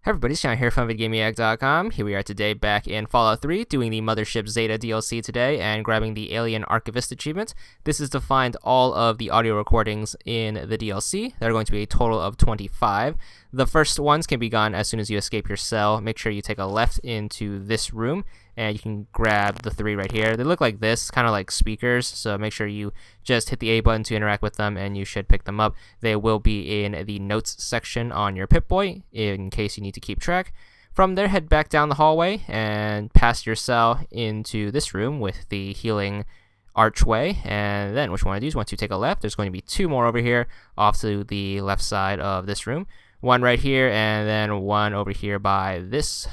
Hey everybody, Sean here from VidGamiac.com. Here we are today back in Fallout 3 doing the Mothership Zeta DLC today and grabbing the Alien Archivist achievement. This is to find all of the audio recordings in the DLC. There are going to be a total of 25. The first ones can be gone as soon as you escape your cell. Make sure you take a left into this room and you can grab the 3 right here. They look like this, kind of like speakers, so make sure you just hit the A button to interact with them and you should pick them up. They will be in the notes section on your Pip-Boy in case you need to keep track. From there, head back down the hallway and past your cell into this room with the healing archway, and then what you want to do is once you take a left, there's going to be 2 more over here off to the left side of this room. 1 right here and then 1 over here by this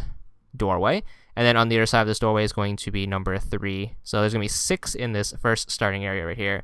doorway. And then on the other side of this doorway is going to be number 3. So there's going to be 6 in this first starting area right here.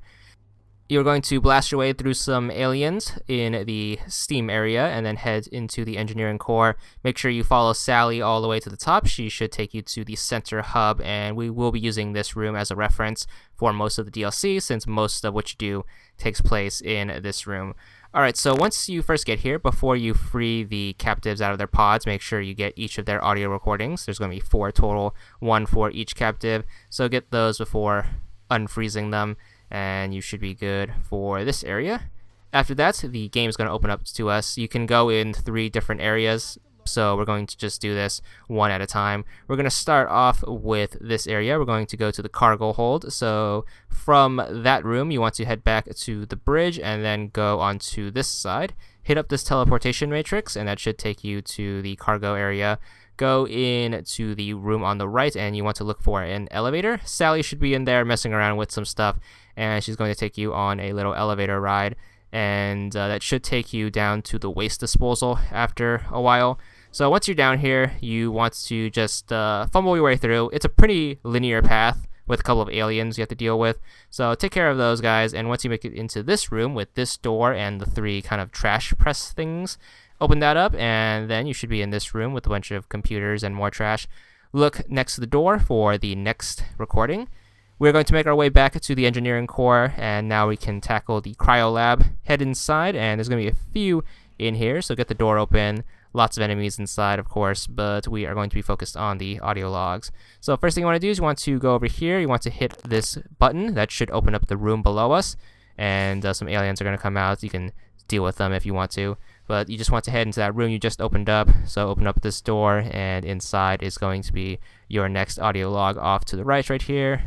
You're going to blast your way through some aliens in the steam area and then head into the engineering core. Make sure you follow Sally all the way to the top. She should take you to the center hub, and we will be using this room as a reference for most of the DLC since most of what you do takes place in this room. Alright, so once you first get here, before you free the captives out of their pods, make sure you get each of their audio recordings. There's going to be 4 total, 1 for each captive, so get those before unfreezing them, and you should be good for this area. After that, the game is going to open up to us. You can go in 3 different areas, so we're going to just do this one at a time. We're going to start off with this area. We're going to go to the cargo hold. So from that room, you want to head back to the bridge and then go onto this side. Hit up this teleportation matrix, and that should take you to the cargo area. Go in to the room on the right, and you want to look for an elevator. Sally should be in there messing around with some stuff, and she's going to take you on a little elevator ride. And that should take you down to the waste disposal after a while. So once you're down here, you want to just fumble your way through. It's a pretty linear path with a couple of aliens you have to deal with. So take care of those guys, and once you make it into this room with this door and the 3 kind of trash press things, open that up, and then you should be in this room with a bunch of computers and more trash. Look next to the door for the next recording. We're going to make our way back to the engineering core, and now we can tackle the Cryo Lab. Head inside, and there's going to be a few in here, so get the door open. Lots of enemies inside, of course, but we are going to be focused on the audio logs. So first thing you want to do is you want to go over here. You want to hit this button. That should open up the room below us, and some aliens are going to come out. You can deal with them if you want to, but you just want to head into that room you just opened up. So open up this door, and inside is going to be your next audio log off to the right here,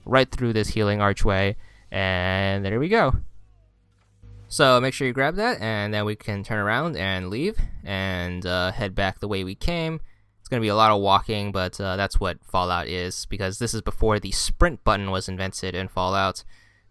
right through this healing archway, and there we go. So make sure you grab that, and then we can turn around and leave and head back the way we came. It's going to be a lot of walking, but that's what Fallout is, because this is before the sprint button was invented in Fallout.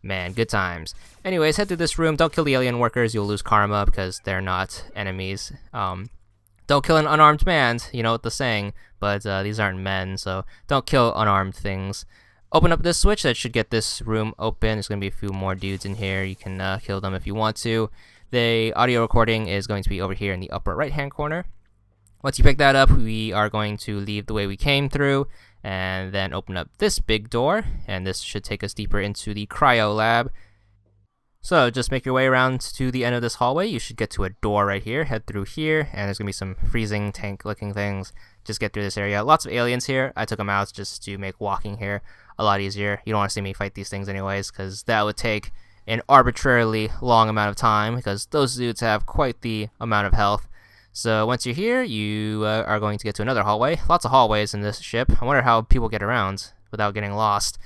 Man, good times. Anyways, head through this room. Don't kill the alien workers. You'll lose karma because they're not enemies. Don't kill an unarmed man. You know what the saying, but these aren't men, so don't kill unarmed things. Open up this switch. That should get this room open. There's going to be a few more dudes in here. You can kill them if you want to. The audio recording is going to be over here in the upper right-hand corner. Once you pick that up, we are going to leave the way we came through and then open up this big door, and this should take us deeper into the Cryo Lab. So just make your way around to the end of this hallway. You should get to a door right here. Head through here, and there's going to be some freezing tank-looking things. Just get through this area. Lots of aliens here. I took them out just to make walking here a lot easier. You don't want to see me fight these things anyways, because that would take an arbitrarily long amount of time, because those dudes have quite the amount of health. So once you're here, you are going to get to another hallway. Lots of hallways in this ship. I wonder how people get around without getting lost.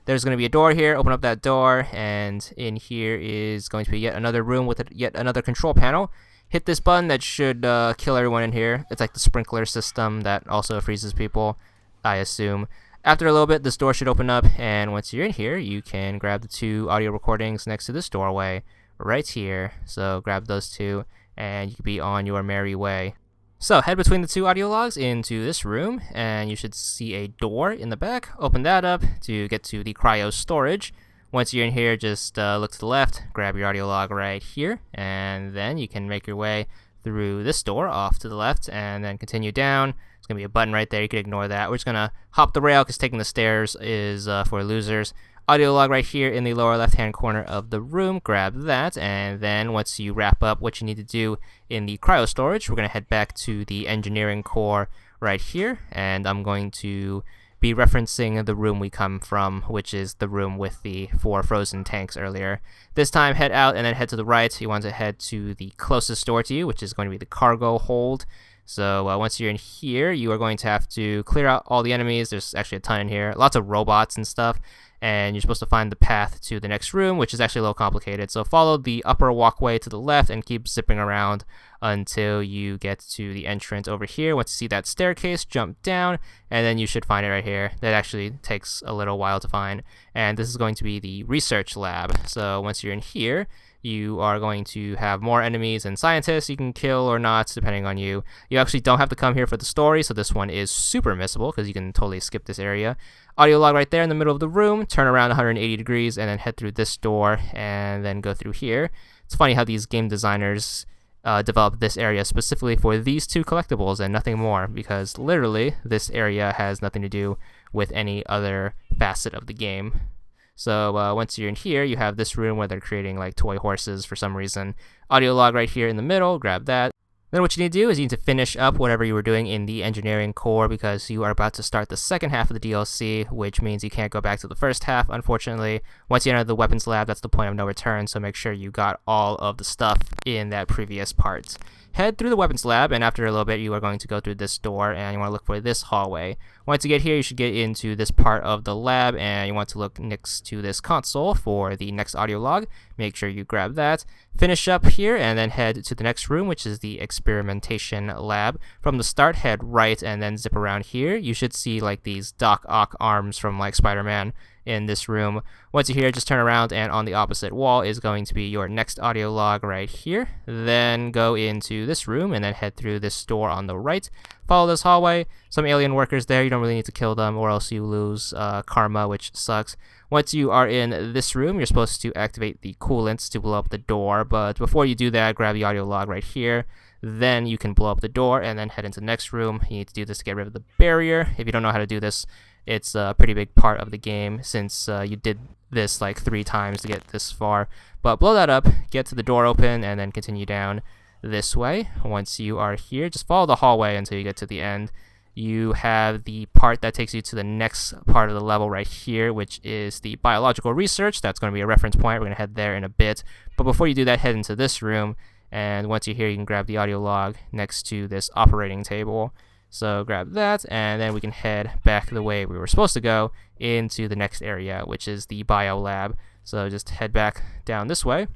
There's going to be a door here. Open up that door, and in here is going to be yet another room with yet another control panel. Hit this button. That should kill everyone in here. It's like the sprinkler system that also freezes people, I assume. After a little bit, this door should open up, and once you're in here, you can grab the 2 audio recordings next to this doorway right here. So grab those 2, and you can be on your merry way. So head between the 2 audio logs into this room, and you should see a door in the back. Open that up to get to the Cryo Storage. Once you're in here, just look to the left, grab your audio log right here, and then you can make your way through this door off to the left, and then continue down. There's going to be a button right there. You can ignore that. We're just going to hop the rail because taking the stairs is for losers. Audio log right here in the lower left-hand corner of the room. Grab that, and then once you wrap up what you need to do in the Cryo Storage, we're going to head back to the engineering core right here, and I'm going to be referencing the room we come from, which is the room with the 4 frozen tanks earlier. This time, head out and then head to the right. You want to head to the closest door to you, which is going to be the cargo hold. So once you're in here, you are going to have to clear out all the enemies. There's actually a ton in here, lots of robots and stuff, and you're supposed to find the path to the next room, which is actually a little complicated. So follow the upper walkway to the left and keep zipping around until you get to the entrance over here. Once you see that staircase, jump down, and then you should find it right here. That actually takes a little while to find, and this is going to be the research lab. So once you're in here, you are going to have more enemies and scientists you can kill or not, depending on you. You actually don't have to come here for the story, so this one is super missable because you can totally skip this area. Audio log right there in the middle of the room. Turn around 180 degrees and then head through this door and then go through here. It's funny how these game designers developed this area specifically for these 2 collectibles and nothing more, because literally this area has nothing to do with any other facet of the game. So once you're in here, you have this room where they're creating like toy horses for some reason. Audio log right here in the middle, grab that. Then what you need to do is you need to finish up whatever you were doing in the engineering core, because you are about to start the second half of the DLC, which means you can't go back to the first half, unfortunately. Once you enter the weapons lab, that's the point of no return, so make sure you got all of the stuff in that previous part. Head through the weapons lab, and after a little bit, you are going to go through this door, and you want to look for this hallway. Once you get here, you should get into this part of the lab, and you want to look next to this console for the next audio log. Make sure you grab that. Finish up here, and then head to the next room, which is the Experimentation Lab. From the start, head right, and then zip around here. You should see like these Doc Ock arms from like Spider-Man in this room. Once you're here, just turn around, and on the opposite wall is going to be your next audio log right here. Then go into this room and then head through this door on the right. Follow this hallway. Some alien workers there. You don't really need to kill them or else you lose karma, which sucks. Once you are in this room, you're supposed to activate the coolants to blow up the door, but before you do that, grab the audio log right here. Then you can blow up the door and then head into the next room. You need to do this to get rid of the barrier. If you don't know how to do this, it's a pretty big part of the game since you did this like 3 times to get this far. But blow that up, get to the door open, and then continue down this way. Once you are here, just follow the hallway until you get to the end. You have the part that takes you to the next part of the level right here, which is the biological research. That's going to be a reference point. We're going to head there in a bit. But before you do that, head into this room. And once you're here, you can grab the audio log next to this operating table. So grab that, and then we can head back the way we were supposed to go into the next area, which is the bio lab. So just head back down this way.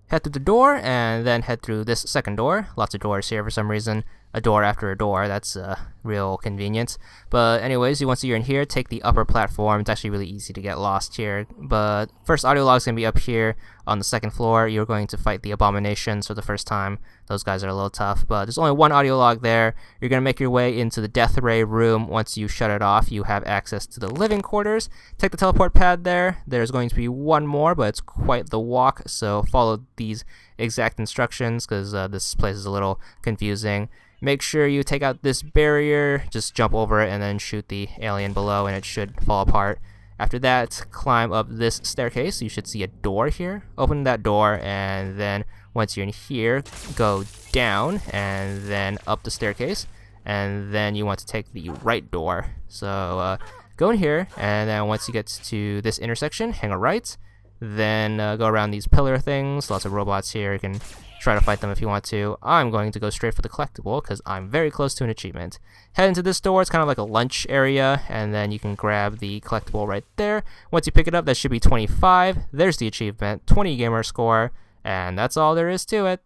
Head through the door, and then head through this second door. Lots of doors here for some reason. A door after a door, that's real convenient. But anyways, once you're in here, take the upper platform. It's actually really easy to get lost here. But first audio log's going to be up here on the second floor. You're going to fight the abominations for the first time. Those guys are a little tough, but there's only one audio log there. You're going to make your way into the death ray room. Once you shut it off, you have access to the living quarters. Take the teleport pad there. There's going to be one more, but it's quite the walk, so follow these exact instructions because this place is a little confusing. Make sure you take out this barrier, just jump over it and then shoot the alien below and it should fall apart. After that, climb up this staircase. You should see a door here. Open that door, and then once you're in here, go down and then up the staircase, and then you want to take the right door. So go in here, and then once you get to this intersection, hang a right, then go around these pillar things. Lots of robots here. You can try to fight them if you want to. I'm going to go straight for the collectible because I'm very close to an achievement. Head into this door. It's kind of like a lunch area, and then you can grab the collectible right there. Once you pick it up, that should be 25. There's the achievement, 20 gamer score, and that's all there is to it.